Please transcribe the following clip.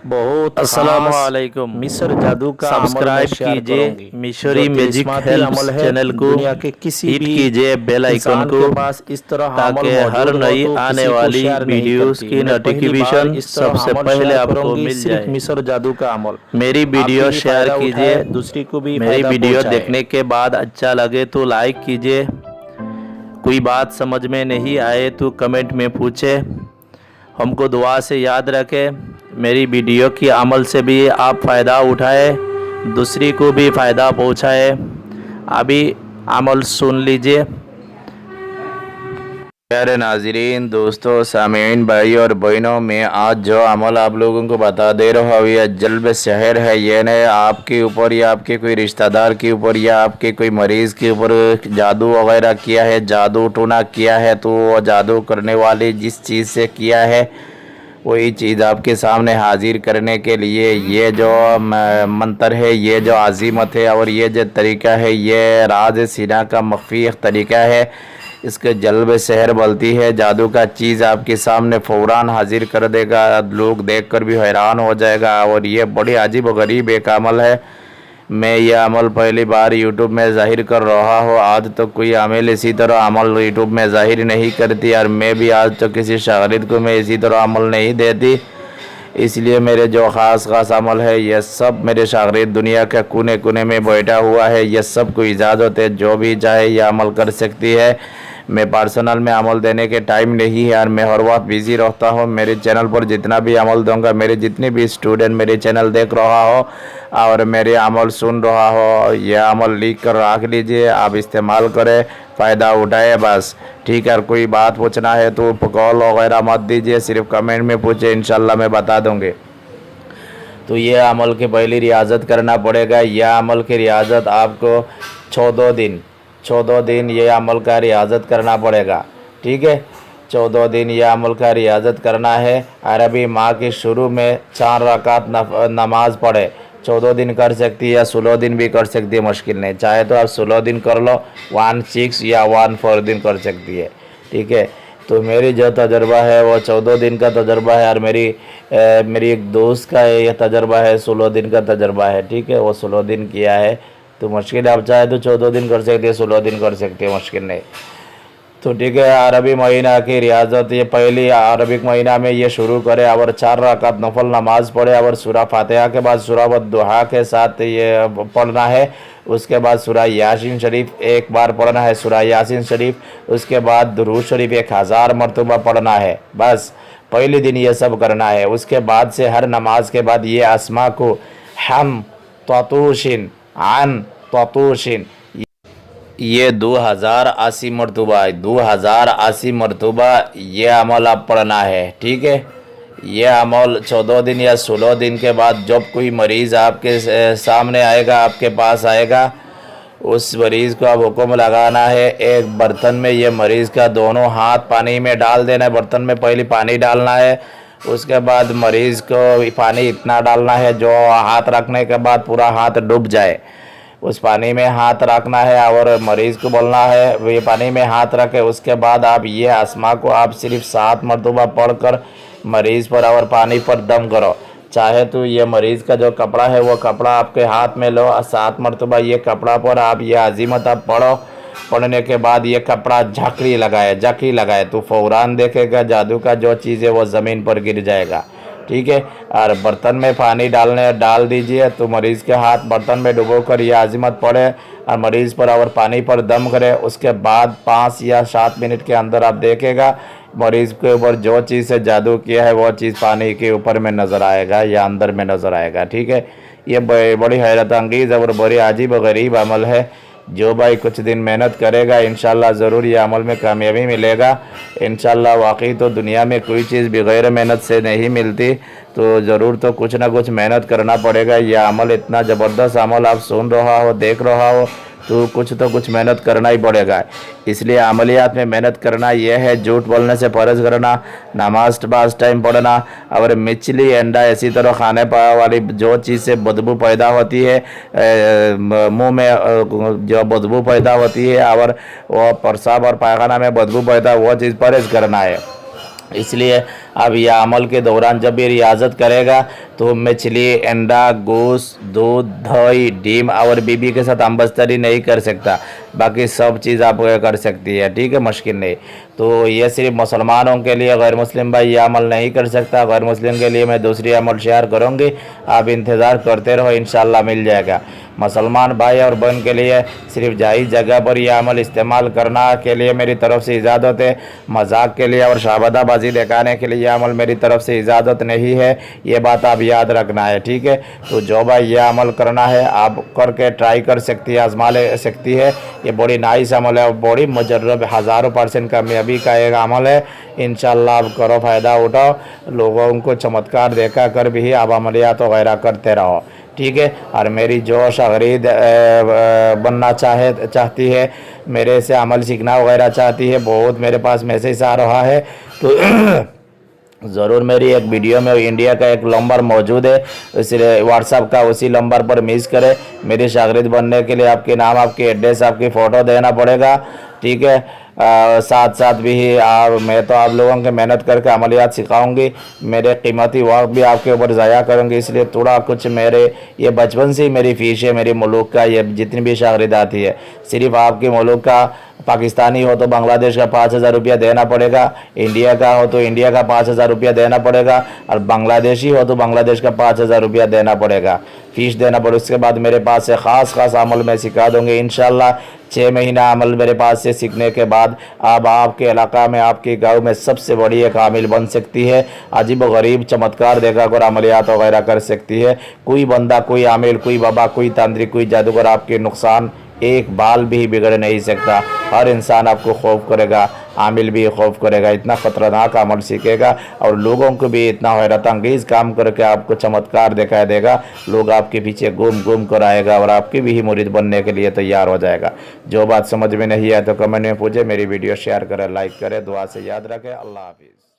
बहुत अस्सलामुअलैकुम। मिस्र जादू का अमल मैं सब्सक्राइब शेयर कीजिए करूंगी। मिशरी जो मैजिक तिस्माती हेल्प्स अमल है, चैनल को दुनिया के किसी हिट भी कीजिए बेल आइकन इंसान को, के पास इस तरह अमल ताकि हर मौजूद हो नई तो आने किसी को वाली शेयर नहीं वीडियोस करती। की मैं पहली बार नोटिफिकेशन इस तरह सबसे अमल पहले शेयर आपको करूंगी, मिल सिर्फ जाए। मिस्र जादू का अमल। मेरी आपकी वीडियो भी शेयर फायदा कीजिए। उठाए, दूसरी को भी मेरी फायदा वीडियो पहुंचाए। देखने के बाद अच्छा लगे तो लाइक कीजिए। कोई बात समझ में नहीं आए तो कमेंट में पूछे। हमको दुआ से याद रखें। मेरी वीडियो की अमल से भी आप फ़ायदा उठाए, दूसरी को भी फ़ायदा पहुँचाए। अभी अमल सुन लीजिए। प्यारे नाजरीन, दोस्तों, सामीन, भाई और बहनों, मैं आज जो अमल आप लोगों को बता दे रहा हूँ यह जल्ब शहर है। ये न आपके ऊपर या आपके कोई रिश्तेदार के ऊपर या आपके कोई मरीज़ के ऊपर जादू वगैरह किया है, जादू टोना किया है, तो वो जादू करने वाले जिस चीज़ से किया है वही चीज़ आपके सामने हाजिर करने के लिए ये जो मंत्र है, ये जो अजीमत है और ये जो तरीका है, ये राज सीना का मख्फी एक तरीका है। इसके जल्ब शहर बोलती है। जादू का चीज़ आपके सामने फ़ौरन हाजिर कर देगा, लोग देखकर भी हैरान हो जाएगा। और ये बड़ी अजीब व गरीब एक अमल है। मैं यह अमल पहली बार यूट्यूब में ज़ाहिर कर रहा हूँ। आज तो कोई अमल इसी तरह अमल यूट्यूब में ज़ाहिर नहीं करती, और मैं भी आज तो किसी शागिर्द को मैं इसी तरह अमल नहीं देती। इसलिए मेरे जो ख़ास अमल है ये सब मेरे शागिर्द दुनिया के कोने कोने में बैठा हुआ है। ये सब को इजाज़त है, जो भी चाहे यह अमल कर सकती है। मैं पर्सनल में अमल देने के टाइम नहीं है और मैं हर वक्त बिज़ी रहता हूँ। मेरे चैनल पर जितना भी अमल दूंगा, मेरे जितने भी स्टूडेंट मेरे चैनल देख रहा हो और मेरे अमल सुन रहा हो, यह अमल लिख कर रख लीजिए, आप इस्तेमाल करें, फ़ायदा उठाए बस। ठीक है। कोई बात पूछना है तो कॉल वगैरह मत दीजिए, सिर्फ कमेंट में पूछे, इंशाल्लाह मैं बता दूँगी। तो ये अमल की पहली रियाजत करना पड़ेगा। यह अमल की रियाजत आपको 14 दिन ये अमल का रियाजत करना पड़ेगा। ठीक है। 14 दिन यह अमल का रियाजत करना है। अरबी माह के शुरू में 4 रकात नमाज पढ़े। 14 दिन कर सकती है या 16 दिन भी कर सकती है, मुश्किल नहीं। चाहे तो आप 16 दिन कर लो, 16 या 14 दिन कर सकती है। ठीक है। तो मेरी जो तजर्बा है वो 14 दिन का तजर्बा है, और मेरी एक दोस्त का ये तजर्बा है 16 दिन का तजर्बा है। ठीक है। वो 16 दिन किया है। तो मुश्किल आप चाहे तो 14 दिन कर सकते हैं, 16 दिन कर सकते हैं, मुश्किल नहीं। तो ठीक है। अरबी महीना की रियाजत ये पहली अरबिक महीना में ये शुरू करे और 4 रकात नफल नमाज पढ़े और सूरह फातिहा के बाद सूरह वद्दुहा के साथ ये पढ़ना है। उसके बाद सूरह यासीन शरीफ एक बार पढ़ना है, सूरह यासीन शरीफ। उसके बाद दुरूद शरीफ 1000 मरतबा पढ़ना है। बस पहले दिन ये सब करना है। उसके बाद से हर नमाज के बाद ये अस्मा को हम ततूशिन आन ततूशिन ये 2080 मरतबा 2080 मरतबा ये अमल आप पढ़ना है। ठीक है। ये अमल 14 दिन या 16 दिन के बाद जब कोई मरीज़ आपके सामने आएगा, आपके पास आएगा, उस मरीज़ को आप हुक्म लगाना है, एक बर्तन में ये मरीज़ का दोनों हाथ पानी में डाल देना है। बर्तन में पहले पानी डालना है, उसके बाद मरीज़ को पानी इतना डालना है जो हाथ रखने के बाद पूरा हाथ डूब जाए। उस पानी में हाथ रखना है और मरीज़ को बोलना है ये पानी में हाथ रखे। उसके बाद आप ये अस्मा को आप सिर्फ 7 मरतबा पढ़कर मरीज़ पर और पानी पर दम करो। चाहे तो ये मरीज़ का जो कपड़ा है वो कपड़ा आपके हाथ में लो, 7 मरतबा ये कपड़ा पर आप ये अजीमत आप पढ़ो। पढ़ने के बाद ये कपड़ा झकड़ी लगाए तो फ़ौरन देखेगा जादू का जो चीज़ है वो ज़मीन पर गिर जाएगा। ठीक है। और बर्तन में पानी डाल दीजिए, तो मरीज़ के हाथ बर्तन में डुबोकर यह अजीमत पड़े और मरीज़ पर और पानी पर दम करे। उसके बाद 5 या 7 मिनट के अंदर आप देखेगा मरीज़ के ऊपर जो चीज़ से जादू किया है वो चीज़ पानी के ऊपर में नज़र आएगा या अंदर में नज़र आएगा। ठीक है। ये बड़ी हैरत अंगेज़ और बड़ी अजीब गरीब अमल है। जो भाई कुछ दिन मेहनत करेगा इंशाल्लाह ज़रूर ये अमल में कामयाबी मिलेगा। इंशाल्लाह वाकई तो दुनिया में कोई चीज़ बग़ैर मेहनत से नहीं मिलती, तो ज़रूर तो कुछ ना कुछ मेहनत करना पड़ेगा। यह अमल इतना ज़बरदस्त अमल आप सुन रहा हो, देख रहा हो, तो कुछ मेहनत करना ही पड़ेगा। इसलिए अमलियात में मेहनत करना यह है, झूठ बोलने से परहेज़ करना, नमाज पास टाइम पढ़ना, और मछली अंडा इसी तरह खाने वाली जो चीज़ से बदबू पैदा होती है, मुंह में जो बदबू पैदा होती है और वो पेशाब और पायखाना में बदबू पैदा, वो चीज़ परहेज़ करना है। इसलिए अब यह अमल के दौरान जब ये रियाजत करेगा तो मछली, अंडा, गोश्त, दूध, दही, डीम और बीबी के साथ अम्बस्तरी नहीं कर सकता, बाकी सब चीज़ आप कर सकती है, ठीक है, मुश्किल नहीं। तो ये सिर्फ मुसलमानों के लिए, गैर मुस्लिम भाई ये अमल नहीं कर सकता। गैर मुस्लिम के लिए मैं दूसरी अमल शेयर करूँगी, आप इंतज़ार करते रहो, इंशाल्लाह मिल जाएगा। मुसलमान भाई और बहन के लिए सिर्फ जायज़ जगह पर यह अमल इस्तेमाल करना के लिए मेरी तरफ से इजाज़त है, मजाक के लिए और शाबदाबाजी दिखाने के लिए यह अमल मेरी तरफ से इजाज़त नहीं है, ये बात आप याद रखना है, ठीक है। तो जो भाई यह अमल करना है आप करके ट्राई कर सकती है, आजमा ले सकती है। ये बड़ी नाइस अमल है और बड़ी मुजर्रब 1000% कामयाबी का एक अमल है। इंशाल्लाह आप करो, फ़ायदा उठाओ, लोगों को चमत्कार देखा कर भी आप अमलियात वगैरह करते रहो, ठीक है। और मेरी जो शागिर्द बनना चाहती है, मेरे से अमल सीखना वगैरह चाहती है, बहुत मेरे पास मैसेज आ रहा है, तो ज़रूर मेरी एक वीडियो में इंडिया का एक नंबर मौजूद है, इसलिए व्हाट्सअप का उसी नंबर पर मिस करें। मेरी शागिर्द बनने के लिए आपके नाम, आपकी एड्रेस, आपकी फ़ोटो देना पड़ेगा, ठीक है। साथ साथ भी मैं तो आप लोगों के मेहनत करके अमलियात सिखाऊंगी, मेरे कीमती वक्त भी आपके ऊपर ज़ाया करूंगी, इसलिए थोड़ा कुछ मेरे ये बचपन से ही मेरी फ़ीस है, मेरी मुल्क का ये जितनी भी शागिर्द आती है, सिर्फ आपके मुल्क का, पाकिस्तानी हो तो बांग्लादेश का 5000 रुपया देना पड़ेगा, इंडिया का हो तो इंडिया का 5000 रुपया देना पड़ेगा, और बांग्लादेशी हो तो बांग्लादेश का 5000 रुपया देना पड़ेगा, फ़ीस देना पड़ेगा। उसके बाद मेरे पास से ख़ास अमल मैं सिखा दूँगी इंशाल्लाह। 6 महीना अमल मेरे पास से सीखने के बाद अब आपके इलाका में, आपके गांव में सबसे बड़ी एक आमिल बन सकती है, अजीब व गरीब चमत्कार देखा कर अमलियात वगैरह कर सकती है। कोई बंदा, कोई आमिल, कोई बाबा, कोई तांत्रिक, कोई जादूगर आपके नुकसान एक बाल भी बिगड़ नहीं सकता। हर इंसान आपको खौफ करेगा, आमिल भी खौफ करेगा, इतना ख़तरनाक अमल सीखेगा और लोगों को भी इतना हैरत अंगेज़ काम करके आपको चमत्कार दिखाई देगा। लोग आपके पीछे घूम कर आएगा और आपके भी मुरीद बनने के लिए तैयार हो जाएगा। जो बात समझ में नहीं आए तो कमेंट में पूछे, मेरी वीडियो शेयर करें, लाइक करें, दुआ से याद रखें। अल्लाह हाफिज़।